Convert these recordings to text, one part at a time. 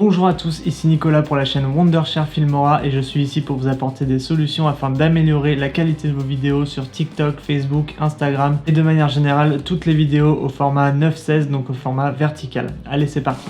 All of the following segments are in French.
Bonjour à tous, ici Nicolas pour la chaîne Wondershare Filmora et je suis ici pour vous apporter des solutions afin d'améliorer la qualité de vos vidéos sur TikTok, Facebook, Instagram et de manière générale toutes les vidéos au format 9:16, donc au format vertical. Allez, c'est parti.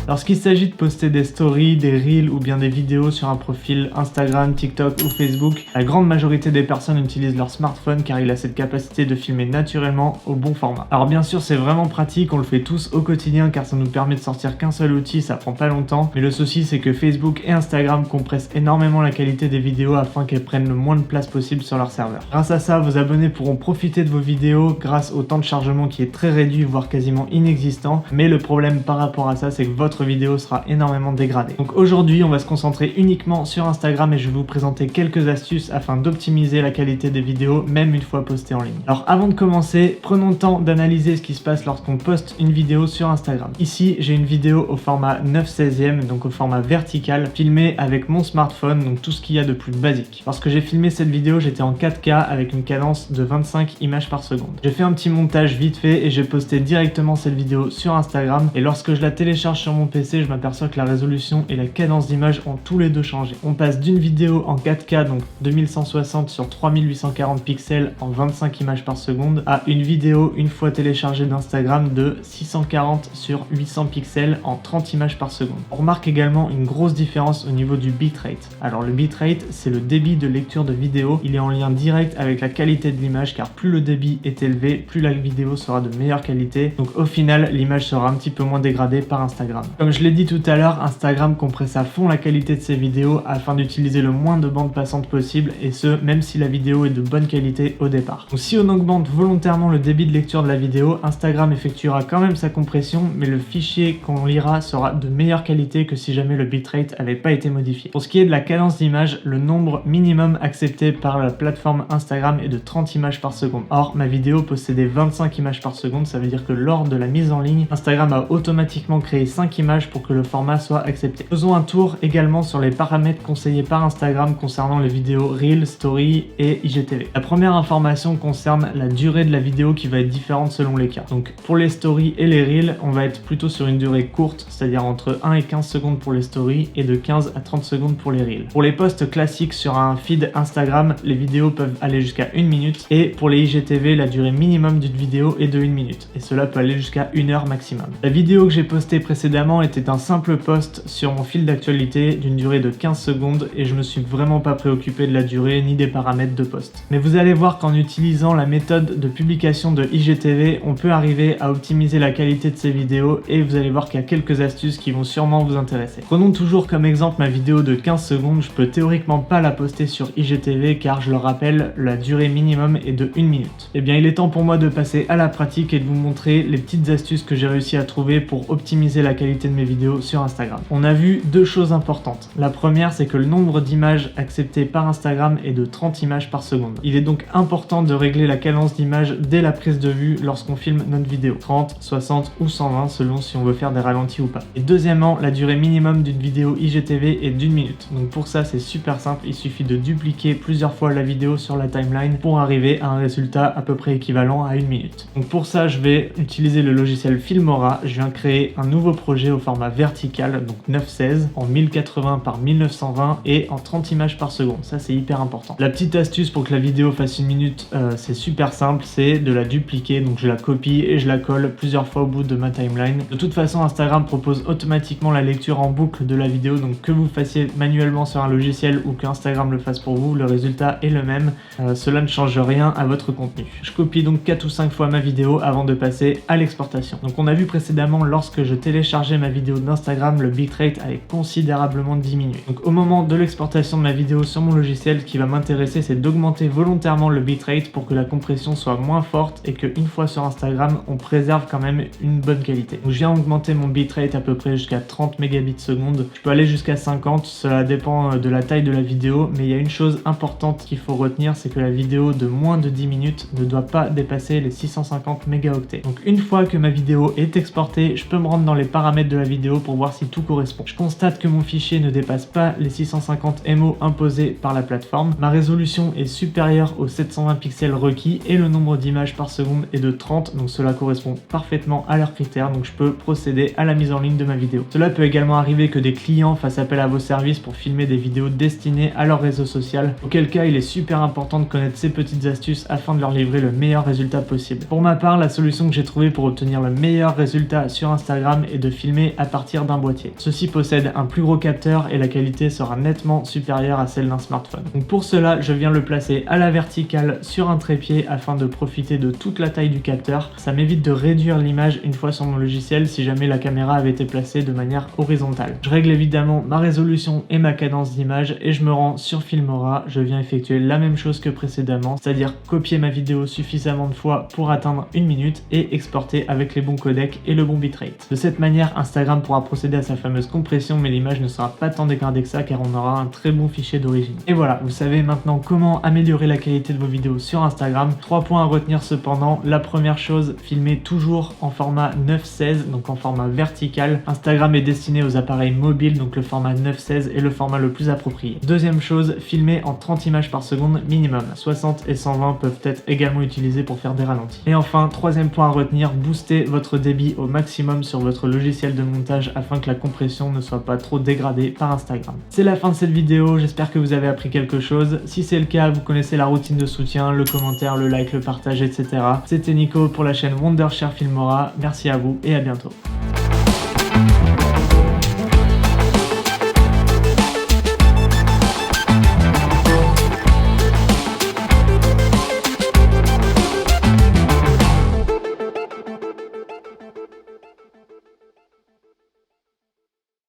Lorsqu'il s'agit de poster des stories, des reels ou bien des vidéos sur un profil Instagram, TikTok ou Facebook, la grande majorité des personnes utilisent leur smartphone car il a cette capacité de filmer naturellement au bon format. Alors bien sûr c'est vraiment pratique, on le fait tous au quotidien car ça nous permet de sortir qu'un seul outil, ça prend pas longtemps, mais le souci c'est que Facebook et Instagram compressent énormément la qualité des vidéos afin qu'elles prennent le moins de place possible sur leur serveur. Grâce à ça, vos abonnés pourront profiter de vos vidéos grâce au temps de chargement qui est très réduit voire quasiment inexistant, mais le problème par rapport à ça c'est que votre vidéo sera énormément dégradée. Donc aujourd'hui on va se concentrer uniquement sur Instagram et je vais vous présenter quelques astuces afin d'optimiser la qualité des vidéos même une fois postées en ligne. Alors avant de commencer, prenons le temps d'analyser ce qui se passe lorsqu'on poste une vidéo sur Instagram. Ici j'ai une vidéo au format 9/16e, donc au format vertical, filmée avec mon smartphone, donc tout ce qu'il y a de plus basique. Lorsque j'ai filmé cette vidéo j'étais en 4K avec une cadence de 25 images par seconde. J'ai fait un petit montage vite fait et j'ai posté directement cette vidéo sur Instagram et lorsque je la télécharge sur mon PC, je m'aperçois que la résolution et la cadence d'image ont tous les deux changé. On passe d'une vidéo en 4K, donc 2160 sur 3840 pixels en 25 images par seconde, à une vidéo une fois téléchargée d'Instagram de 640 sur 800 pixels en 30 images par seconde. On remarque également une grosse différence au niveau du bitrate. Alors le bitrate, c'est le débit de lecture de vidéo. Il est en lien direct avec la qualité de l'image car plus le débit est élevé, plus la vidéo sera de meilleure qualité. Donc au final, l'image sera un petit peu moins dégradée par Instagram. Comme je l'ai dit tout à l'heure, Instagram compresse à fond la qualité de ses vidéos afin d'utiliser le moins de bandes passantes possible et ce, même si la vidéo est de bonne qualité au départ. Donc si on augmente volontairement le débit de lecture de la vidéo, Instagram effectuera quand même sa compression, mais le fichier qu'on lira sera de meilleure qualité que si jamais le bitrate n'avait pas été modifié. Pour ce qui est de la cadence d'image, le nombre minimum accepté par la plateforme Instagram est de 30 images par seconde. Or, ma vidéo possédait 25 images par seconde, ça veut dire que lors de la mise en ligne, Instagram a automatiquement créé 5 images pour que le format soit accepté. Faisons un tour également sur les paramètres conseillés par Instagram concernant les vidéos Reel, Story et IGTV. La première information concerne la durée de la vidéo qui va être différente selon les cas. Donc pour les Stories et les Reels, on va être plutôt sur une durée courte, c'est-à-dire entre 1 et 15 secondes pour les Stories et de 15 à 30 secondes pour les Reels. Pour les posts classiques sur un feed Instagram, les vidéos peuvent aller jusqu'à 1 minute et pour les IGTV, la durée minimum d'une vidéo est de 1 minute et cela peut aller jusqu'à 1 heure maximum. La vidéo que j'ai postée précédemment était un simple post sur mon fil d'actualité d'une durée de 15 secondes et je me suis vraiment pas préoccupé de la durée ni des paramètres de post. Mais vous allez voir qu'en utilisant la méthode de publication de IGTV, on peut arriver à optimiser la qualité de ces vidéos et vous allez voir qu'il y a quelques astuces qui vont sûrement vous intéresser. Prenons toujours comme exemple ma vidéo de 15 secondes, je peux théoriquement pas la poster sur IGTV car je le rappelle, la durée minimum est de 1 minute. Et bien il est temps pour moi de passer à la pratique et de vous montrer les petites astuces que j'ai réussi à trouver pour optimiser la qualité de mes vidéos sur Instagram. On a vu deux choses importantes. La première, c'est que le nombre d'images acceptées par Instagram est de 30 images par seconde. Il est donc important de régler la cadence d'image dès la prise de vue lorsqu'on filme notre vidéo. 30, 60 ou 120 selon si on veut faire des ralentis ou pas. Et deuxièmement, la durée minimum d'une vidéo IGTV est d'1 minute. Donc pour ça, c'est super simple. Il suffit de dupliquer plusieurs fois la vidéo sur la timeline pour arriver à un résultat à peu près équivalent à 1 minute. Donc pour ça, je vais utiliser le logiciel Filmora. Je viens créer un nouveau projet au format vertical, donc 9/16 en 1080 par 1920 et en 30 images par seconde. Ça c'est hyper important. La petite astuce pour que la vidéo fasse 1 minute, c'est super simple, c'est de la dupliquer. Donc je la copie et je la colle plusieurs fois au bout de ma timeline. De toute façon, Instagram propose automatiquement la lecture en boucle de la vidéo, donc que vous fassiez manuellement sur un logiciel ou que Instagram le fasse pour vous, le résultat est le même. Cela ne change rien à votre contenu. Je copie donc 4 ou 5 fois ma vidéo avant de passer à l'exportation. Donc on a vu précédemment, lorsque je téléchargeais ma vidéo d'Instagram, le bitrate avait considérablement diminué. Donc au moment de l'exportation de ma vidéo sur mon logiciel, ce qui va m'intéresser, c'est d'augmenter volontairement le bitrate pour que la compression soit moins forte et qu'une fois sur Instagram, on préserve quand même une bonne qualité. Donc je viens augmenter mon bitrate à peu près jusqu'à 30 mégabits seconde. Je peux aller jusqu'à 50, cela dépend de la taille de la vidéo, mais il y a une chose importante qu'il faut retenir, c'est que la vidéo de moins de 10 minutes ne doit pas dépasser les 650 mégaoctets. Donc une fois que ma vidéo est exportée, je peux me rendre dans les paramètres de la vidéo pour voir si tout correspond. Je constate que mon fichier ne dépasse pas les 650 MO imposés par la plateforme. Ma résolution est supérieure aux 720 pixels requis et le nombre d'images par seconde est de 30, donc cela correspond parfaitement à leurs critères, donc je peux procéder à la mise en ligne de ma vidéo. Cela peut également arriver que des clients fassent appel à vos services pour filmer des vidéos destinées à leur réseau social, auquel cas il est super important de connaître ces petites astuces afin de leur livrer le meilleur résultat possible. Pour ma part, la solution que j'ai trouvée pour obtenir le meilleur résultat sur Instagram est de filmer à partir d'un boîtier. Ceci possède un plus gros capteur et la qualité sera nettement supérieure à celle d'un smartphone. Donc pour cela, je viens le placer à la verticale sur un trépied afin de profiter de toute la taille du capteur. Ça m'évite de réduire l'image une fois sur mon logiciel si jamais la caméra avait été placée de manière horizontale. Je règle évidemment ma résolution et ma cadence d'image et je me rends sur Filmora. Je viens effectuer la même chose que précédemment, c'est-à-dire copier ma vidéo suffisamment de fois pour atteindre 1 minute et exporter avec les bons codecs et le bon bitrate. De cette manière, Instagram pourra procéder à sa fameuse compression, mais l'image ne sera pas tant dégradée que ça car on aura un très bon fichier d'origine. Et voilà, vous savez maintenant comment améliorer la qualité de vos vidéos sur Instagram. 3 points à retenir cependant. La première chose, filmez toujours en format 9:16, donc en format vertical. Instagram est destiné aux appareils mobiles, donc le format 9:16 est le format le plus approprié. Deuxième chose, filmez en 30 images par seconde minimum. 60 et 120 peuvent être également utilisés pour faire des ralentis. Et enfin, troisième point à retenir, boostez votre débit au maximum sur votre logiciel de montage afin que la compression ne soit pas trop dégradée par Instagram. C'est la fin de cette vidéo, j'espère que vous avez appris quelque chose. Si c'est le cas, vous connaissez la routine de soutien, le commentaire, le like, le partage, etc. C'était Nico pour la chaîne Wondershare Filmora. Merci à vous et à bientôt.